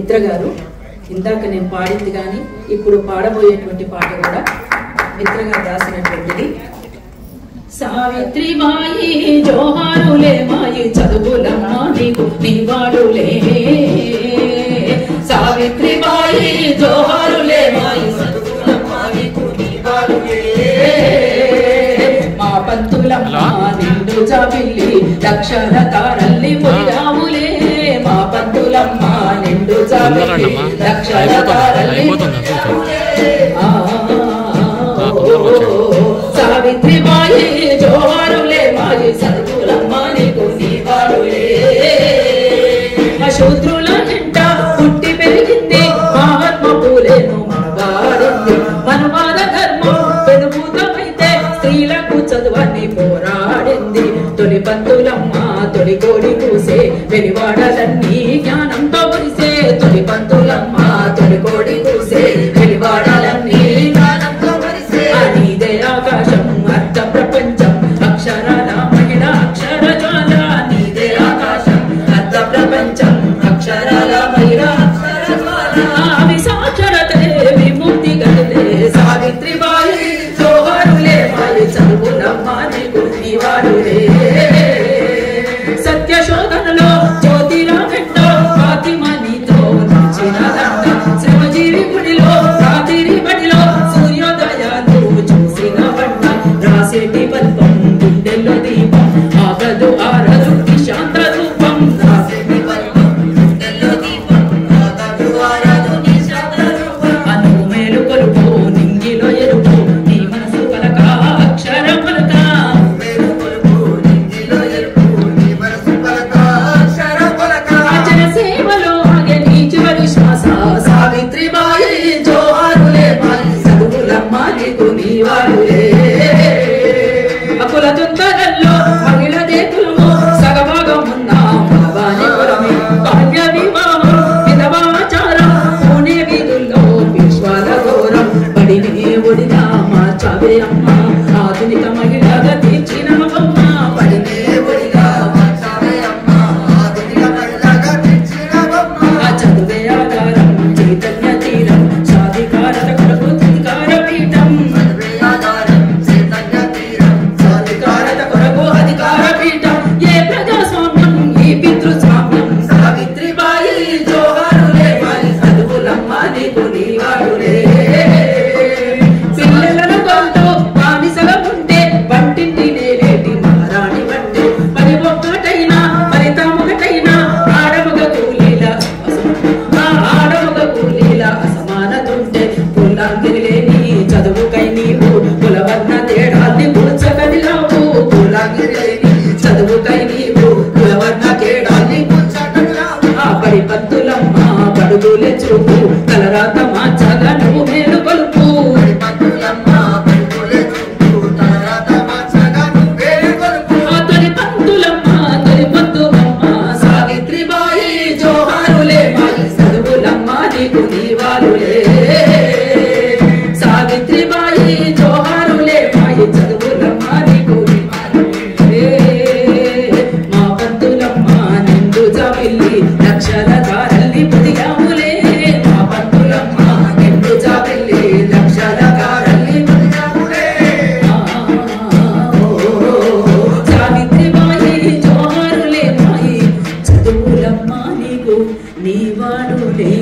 మిత్ర గారు ఇందాక నేను పాడింది కానీ ఇప్పుడు పాడబోయేటువంటి పాట కూడా మిత్ర గారు రాసినటువంటిది. సావిత్రిబాయి జోహారులే మాయి చదువులమ్మ నీకు నీవాడులే, సావిత్రిబాయి జోహారులే మాయి చదువులమ్మ నీకు నీవాడులే, మా పంతులమ్మ నిండు జాబిల్లి లక్షల తారల్లి పొడిగాములే, మా పంతులమ్మ నిండు జాబిల్లి లక్షల తారల్లి సావిత్రిబాయి జోహారులే మాయి చదువులమ్మ నీకు నీవాడులే, శూద్రుల నింట పుట్టి పెరిగింది మహాత్మ పూలేను మనవాడింది, మనవాద ధర్మం పెనుభూతమైతే స్త్రీలకు చదువని పోరాడింది, తొలి పంతులమ్మ తొలి కోడి పూసే వెలివాడలన్నీ జ్ఞానంతో మురిసే, తొలి పంతులమ్మ తొలి కోడి పూసే వెలివాడలన్నీ జ్ఞానంతో మురిసే, నీదే ఆకాశం అర్థ ప్రపంచం అక్షరాల మహిళ అక్షర జ్వాల, నీదే ఆకాశం అర్థ ప్రపంచం అక్షరాల మహిళ అక్షర జ్వాల, అవి సాక్షరతలే విముక్తి గదిలే, సావిత్రిబాయి జోహారులే మాయి చదువులమ్మ నీకు నీవాడులే, సత్య శోధనలో జ్యోతిరాగంట ఫాతిమనితో నడిచిన దండ, శ్రమజీవి గుడిలో రాత్రి బడిలో సూర్యోదయాలు చూసిన బండ, రాసేటి పల్పం గుండెల్లో దీపం ఆగదు ఆరదు నిశాంత రూపం, రాసేటి పల్పం గుండెల్లో దీపం ఆగదు ఆరదు నిశాంత రూపం, అను మేలు కొలుపు నింగిలో ఎరుపు నీ మనసు పలక అక్షర పలక, మేలు కొలుపు నింగిలో ఎరుపు నీ మనసు పలక అక్షర పలక, జన సేవలో ఆగే నీ చివరి శ్వాస, సావిత్రిబాయి జోహారులే మాయి చదువులమ్మ నీకు నీవాడులే, అకుల తుంతరల్లో మహిళ దేకులము సగభాగం ఉన్న మగవాని కులమే, బాల్య వివాహం విధవాచారం పూణే వీధుల్లో విశ్వాల ఘోరం, బడిని ఒడిగా మార్చావే అమ్మ ఆధునిక మహిళగా తీర్చినవమ్మ, బడిని ఒడిగా మార్చావే అమ్మ ఆధునిక మహిళగా తీర్చినవమ్మ, చదువే ఆధారం చైతన్య తీరం సాధికారత కొరకు అధికార పీఠం, చదువే ఆధారం చైతన్య తీరం సాధికారత కొరకు అధికార పీఠం, ఏ ప్రజాస్వామ్యం ఈ పితృస్వామ్యం, సావిత్రిబాయి జోహారులే మాయి చదువులమ్మ నీకు నీవాడులే, పిల్లలను కొంటూ బానిసల ఉంటే వంటింటి నేలేటి మహారాణి వంటే, మరి ఒక్కటైనా మరి తమొకటైనా ఆడమగ కూలీల ఆడమగ కూలీల అసమానతుంటే, కులాంగిరి లేని చదువుకై నీవు కులవర్ణ తేడాల్ని కూర్చగలిగావు, కులాంగిరి లేని చదువుకై నీవు కులవర్ణ తేడాల్ని కూర్చగలిగావు, ఆ పడి పంతులమ్మ పడుగులే చూపు తలరాత మార్చగా నువ్వు మేలు కొలుపు, పంతులమ్మ పడుగులే చూపు తలరాత మార్చగా నువ్వు మేలు కొలుపు, తొలి పంతులమ్మ తొలి పంతులమ్మ సావిత్రిబాయి జోహారులే మాయి చదువులమ్మ నీకు నీవాడులే, సావిత్రిబాయి జోహారులే మాయి చదువులమ్మ నీకు నీవాడులే, మా పంతులమ్మ నిండు జాబిల్లి లక్షల తారల్లి పొదిగాములే, మా పంతులమ్మ నిండు జాబిల్లి లక్షల తారల్లి పొదిగాములే, సావిత్రిబాయి జోహారులే మాయి చదువులమ్మ నీకు నీవాడులే.